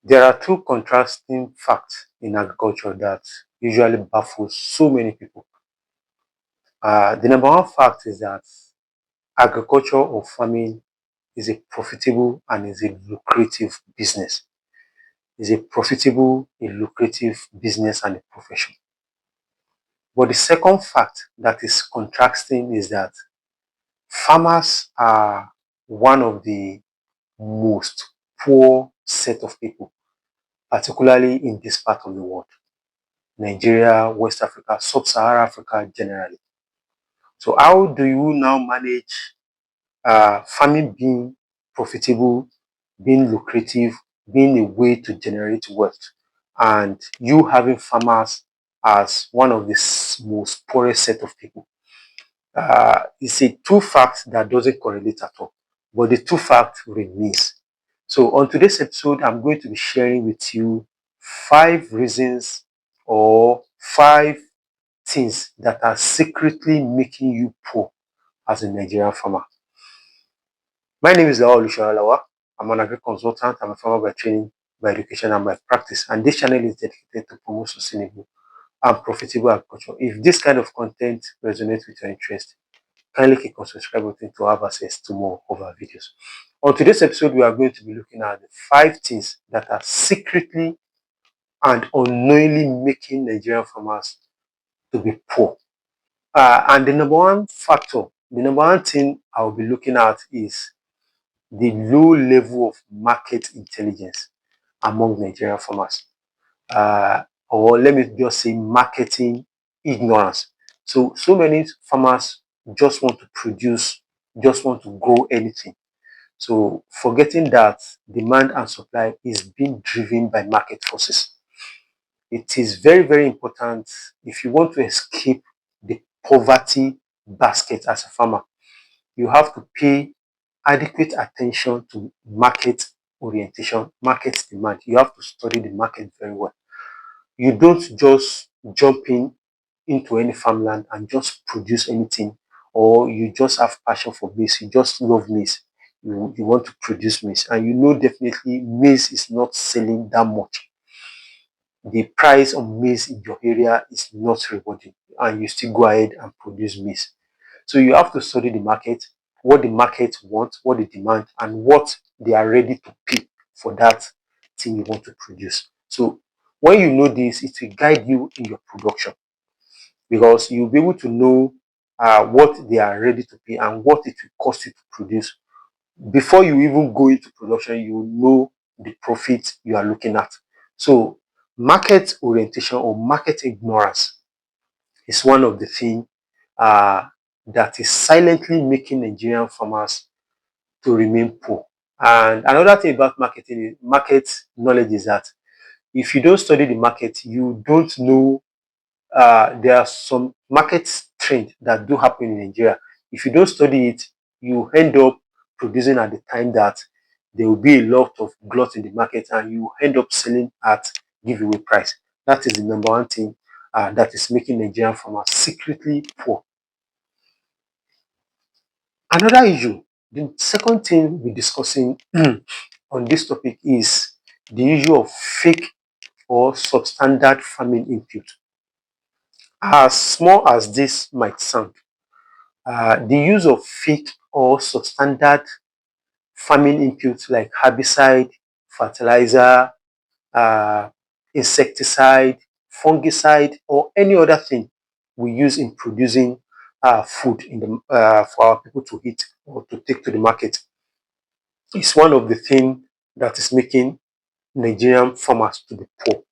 There are two contrasting facts in agriculture that usually baffle so many people. The number one fact is that agriculture or farming is a profitable and is a lucrative business. Is a profitable, a lucrative business and a profession. But the second fact that is contrasting is that farmers are one of the most poor set of people, particularly in this part of the world. Nigeria, West Africa, Sub-Saharan Africa generally. So how do you now manage farming being profitable, being lucrative, being a way to generate wealth, and you having farmers as one of the most poorest set of people? It's a two facts that doesn't correlate at all, but the two facts remains. So on today's episode, I'm going to be sharing with you 5 reasons or 5 things that are secretly making you poor as a Nigerian farmer. My name is Lawal Olushalawa. I'm an agri consultant. I'm a farmer by training, by education, and by practice. And this channel is dedicated to promote sustainable and profitable agriculture. If this kind of content resonates with your interest, kindly click on subscribe button to have access to more of our videos. On today's episode, we are going to be looking at the 5 things that are secretly and unknowingly making Nigerian farmers to be poor. And the number one thing I will be looking at is the low level of market intelligence among Nigerian farmers. Or let me just say marketing ignorance. So many farmers just want to produce, just want to grow anything. So forgetting that demand and supply is being driven by market forces. It is very, very important if you want to escape the poverty basket as a farmer. You have to pay adequate attention to market orientation, market demand. You have to study the market very well. You don't just jump into any farmland and just produce anything, or you just have passion for maize, you just love maize, you want to produce maize, and you know definitely maize is not selling that much. The price of maize in your area is not rewarding, and you still go ahead and produce maize. So you have to study the market, what the market wants, what they demand, and what they are ready to pay for that thing you want to produce. So when you know this, it will guide you in your production, because you'll be able to know what they are ready to pay and what it will cost you to produce. Before you even go into production, you know the profit you are looking at. So market orientation or market ignorance is one of the things uh, that is silently making Nigerian farmers to remain poor. And another thing about market knowledge is that if you don't study the market, you don't know there are some market trends that do happen in Nigeria. If you don't study it, you end up producing at the time that there will be a lot of glut in the market and you end up selling at giveaway price. That is the number one thing that is making Nigerian farmers secretly poor. Another issue, the second thing we're discussing on this topic is the issue of fake or substandard farming input. As small as this might sound, the use of fake or substandard farming inputs like herbicide, fertilizer, uh, insecticide, fungicide, or any other thing we use in producing food for our people to eat or to take to the market is one of the things that is making Nigerian farmers to be poor.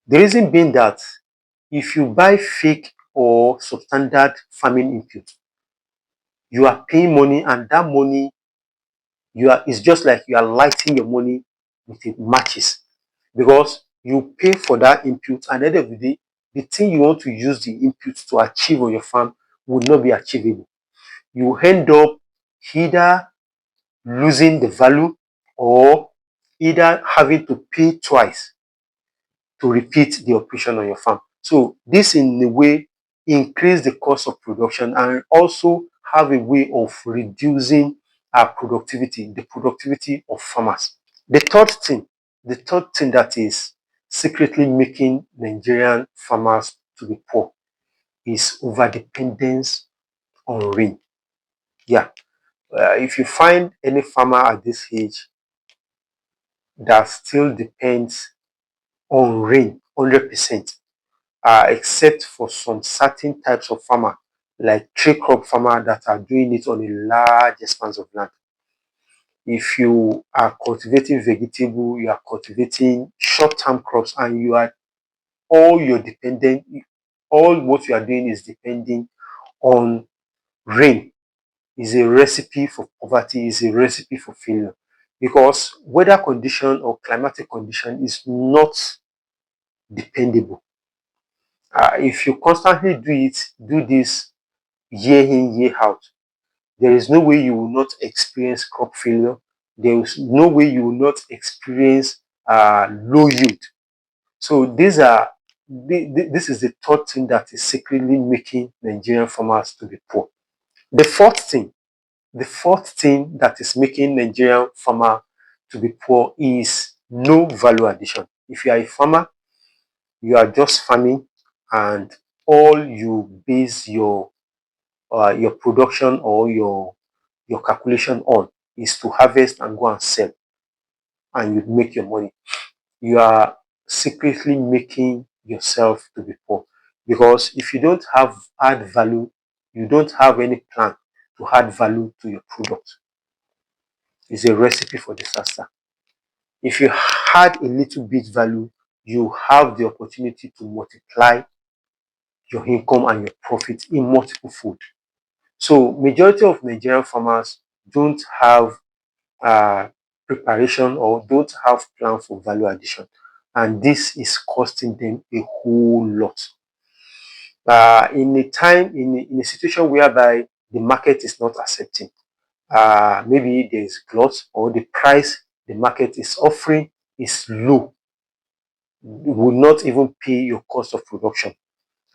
The reason being that if you buy fake or substandard farming input, you are paying money, and that money it's just like you are lighting your money with matches, because you pay for that input, and at the end of the day, the thing you want to use the input to achieve on your farm will not be achievable. You end up either losing the value or either having to pay twice to repeat the operation on your farm. So this in a way increase the cost of production and also have a way of reducing our productivity, the productivity of farmers. The third thing The third thing that is secretly making Nigerian farmers to be poor is overdependence on rain. Yeah, if you find any farmer at this age that still depends on rain 100%, except for some certain types of farmer, like tree crop farmer that are doing it on a large expanse of land. If you are cultivating vegetable, you are cultivating short-term crops, and you are all you're dependent, all what you are doing is depending on rain, is a recipe for poverty, is a recipe for failure, because weather condition or climatic condition is not dependable. If you constantly do this year in, year out, there is no way you will not experience crop failure. There is no way you will not experience low yield. So this is the third thing that is secretly making Nigerian farmers to be poor. The fourth thing, the fourth thing that is making Nigerian farmer to be poor is no value addition. If you are a farmer, you are just farming, and all you base your production or your calculation on is to harvest and go and sell, and you make your money. You are secretly making yourself to be poor, because if you don't have add value, you don't have any plan to add value to your product. It's a recipe for disaster. If you add a little bit value, you have the opportunity to multiply your income and your profit in multiple fold. So majority of Nigerian farmers don't have uh, preparation or don't have plan for value addition, and this is costing them a whole lot. In a time, in a situation whereby the market is not accepting, maybe there is glut, or the price the market is offering is low, will not even pay your cost of production,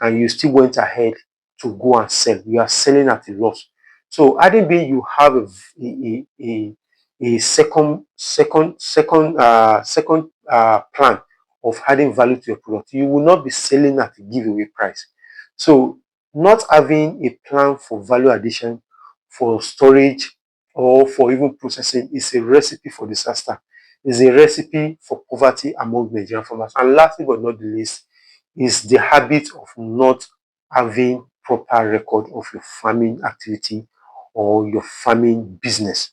and you still went ahead to go and sell. You are selling at a loss. So adding being you have a second plan of adding value to your product, you will not be selling at a giveaway price. So not having a plan for value addition, for storage, or for even processing is a recipe for disaster. Is a recipe for poverty among Nigerian farmers. And lastly but not the least, is the habit of not having proper record of your farming activity or your farming business.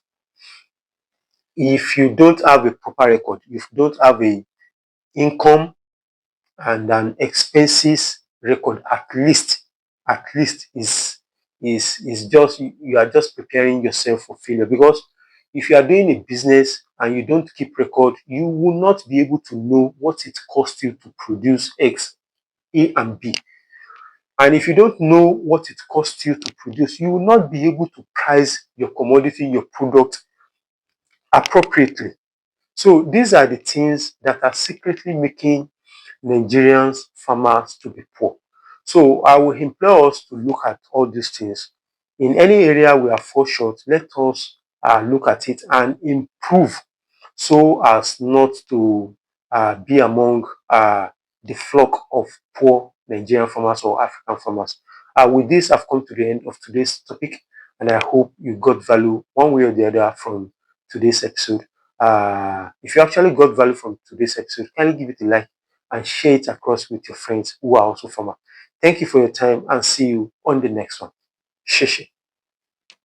If you don't have a proper record, if you don't have a income and an expenses record, at least is just, you are just preparing yourself for failure. Because if you are doing a business and you don't keep record, you will not be able to know what it costs you to produce X, A, and B. And if you don't know what it costs you to produce, you will not be able to price your commodity, your product appropriately. So these are the things that are secretly making Nigerians farmers to be poor. So I will implore us to look at all these things. In any area we are fall short, let us look at it and improve, so as not to be among the flock of poor Nigerian farmers or African farmers. With this, I've come to the end of today's topic, and I hope you got value one way or the other from today's episode. If you actually got value from today's episode, kindly give it a like and share it across with your friends who are also farmers. Thank you for your time, and see you on the next one. Shishi.